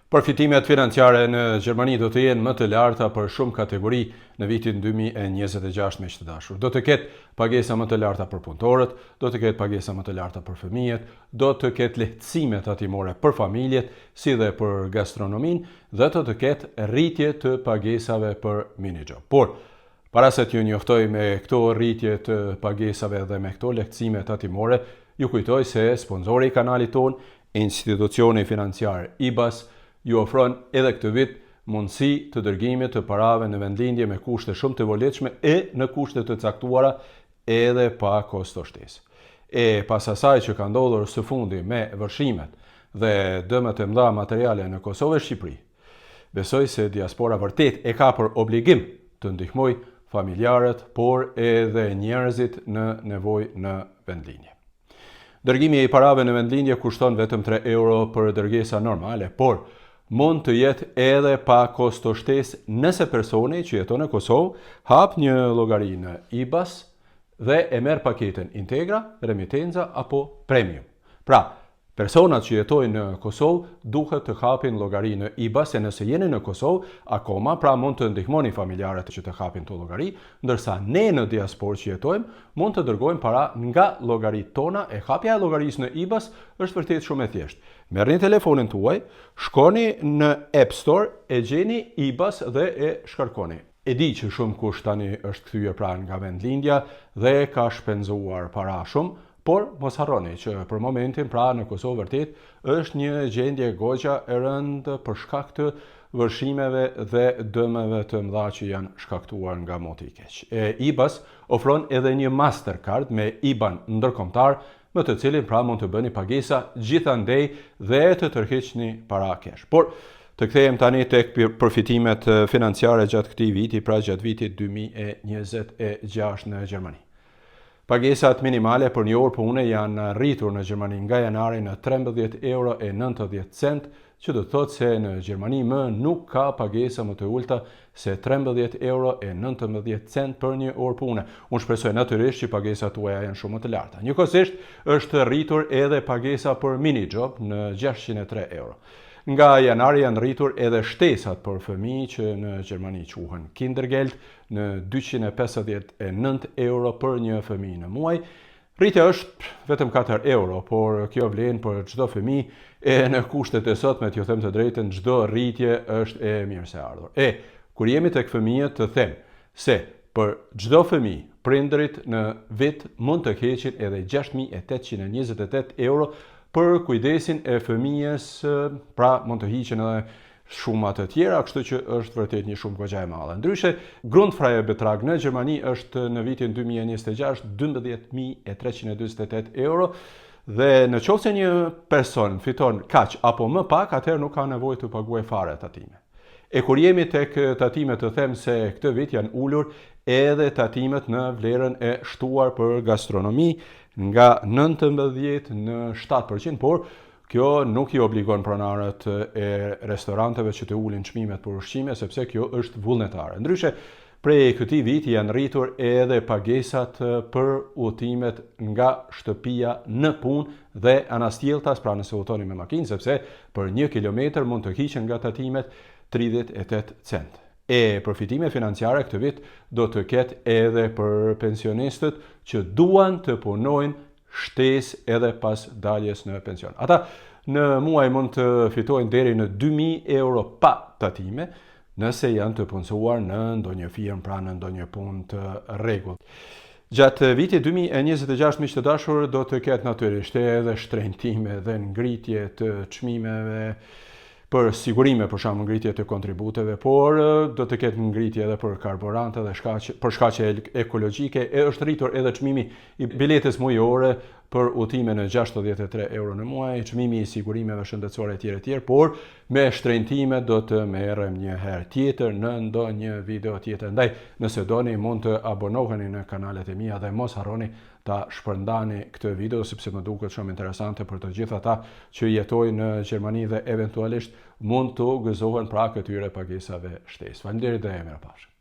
Përfitimet financiare në Gjermani do të jenë më të larta për shumë kategori në vitin 2026 me që të dashur. Do të ketë pagesa më të larta për punëtorët, do të ketë pagesa më të larta për fëmijët, do të ketë lehtësime tatimore për familjet, si dhe për gastronomin, dhe do të ketë rritje të pagesave për minijob. Por, para se t'ju njoftoj me këto rritje të pagesave dhe me këto lehtësime tatimore, ju kujtoj se sponzori i kanalit ton, institucioni financiar IBAS, ju ofron edhe këtë vit mundësi të dërgimit të parave në vendlindje me kushte shumë të volitshme e në kushte të caktuara edhe pa kosto shtesë. E pas asaj që ka ndodhur së fundi me vërshimet dhe dëmet e mëdha materiale në Kosovë e Shqipëri, besoj se diaspora vërtet e ka për obligim të ndihmoj familjarët, por edhe njerëzit në nevojë në vendlindje. Dërgimi i parave në vendlindje kushton vetëm 3 euro për dërgesa normale, por mund të jetë edhe pa kosto shtesë nëse personi që jeton në Kosovë hap një llogari në IBAS dhe e merr paketën Integra, Remitenza apo Premium. Pra, personat që jetojnë në Kosovë duhet të hapin llogari në IBAS, e nëse jeni në Kosovë akoma, pra mund të ndihmoni familjarët që të hapin të llogari, ndërsa ne në diasporë që jetojmë mund të dërgojmë para nga llogaritë tona. E hapja e llogarisë në IBAS është vërtet shumë e thjeshtë. Merrni telefonin tuaj, shkoni në App Store, e gjeni IBAS dhe e shkarkoni. E di që shumë kush tani është kthyer pra nga vendlindja dhe ka shpenzuar para shumë, por mos harroni që për momentin pra në Kosovë vërtet është një gjendje goxha e rëndë për shkak të vërshimeve dhe dëmeve të mëdha që janë shkaktuar nga moti i keq. IBAS ofron edhe një Mastercard me IBAN ndërkombëtar, me të cilin pra mund të bëni pagesa gjithandej dhe të tërheqni para kesh. Por të kthehem tani tek përfitimet financiare gjatë këtij viti, pra gjatë vitit 2026 në Gjermani. Pagesat minimale për një orë pune janë rritur në Gjermani nga janari në 13 euro e 90 cent, që do të thotë se në Gjermani më nuk ka pagesa më të ulta se 13 euro e 19 cent për një orë pune. Unë shpresoj natyrisht që pagesat tuaja janë shumë më të larta. Njëkohësisht është rritur edhe pagesa për minijob në 603 euro. Nga janari janë rritur edhe shtesat për fëmijë që në Gjermani quhen Kindergeld në 259 euro për një fëmijë në muaj. Rritja është vetëm 4 euro, por kjo vlen për çdo fëmijë e në kushtet e sotme, t'ju them të drejtën, çdo rritje është e mirëseardhur. Kur jemi tek fëmijët, të them se për çdo fëmijë, prindërit në vit mund të heqin edhe 6.828 euro për kujdesin e fëmijës, pra mund të hiqen edhe shumë të tjera, kështu që është vërtet një shumë goxha e madhe. Ndryshe, Grundfreie Betrag në Gjermani është në vitin 2026 12.328 euro, dhe në qoftë se një person fiton kaq apo më pak, atëherë nuk ka nevojë të paguajë fare tatime. E kur jemi tek tatimet, të them se këtë vit janë ulur edhe tatimet në vlerën e shtuar për gastronomi nga 19 në 7%, por kjo nuk i obligon pronarët e restoranteve që të ulin çmimet për ushqime, sepse kjo është vullnetare. Ndryshe, prej këtij viti janë rritur edhe pagesat për udhëtimet nga shtëpia në punë dhe anastjelltas, pra nëse udhtoni me makinë, sepse për 1 kilometër mund të hiqen nga tatimet 38 cent. Përfitime financiare këtë vit do të ketë edhe për pensionistët që duan të punojnë shtesë edhe pas daljes në pension. Ata në muaj mund të fitojnë deri në 2.000 euro pa tatime, nëse janë të punësuar në ndonjë firmë, pra në ndonjë punë të rregullt. Gjatë vitit 2026, miq të dashur, do të ketë natyrisht edhe shtrenjtime dhe ngritje të çmimeve për sigurime, për shembull ngritje të kontributeve, por do të ketë ngritje edhe për karburante dhe për shkaqe ekologjike. Është rritur edhe çmimi i biletës mujore për udhëtime në 63 euro në muaj, çmimi i sigurimeve shëndetësore etj, por me shtrenjtime do të merrem një herë tjetër në ndonjë video tjetër. Ndaj, nëse doni mund të abonoheni në kanalet e mia dhe mos harroni ta shpërndani këtë video, sepse më duket shumë interesante për të gjithë ata që jetojnë në Gjermani dhe eventualisht mund të gëzohen pra këtyre pagesave shtesë. Faleminderit dhe mirupafshim.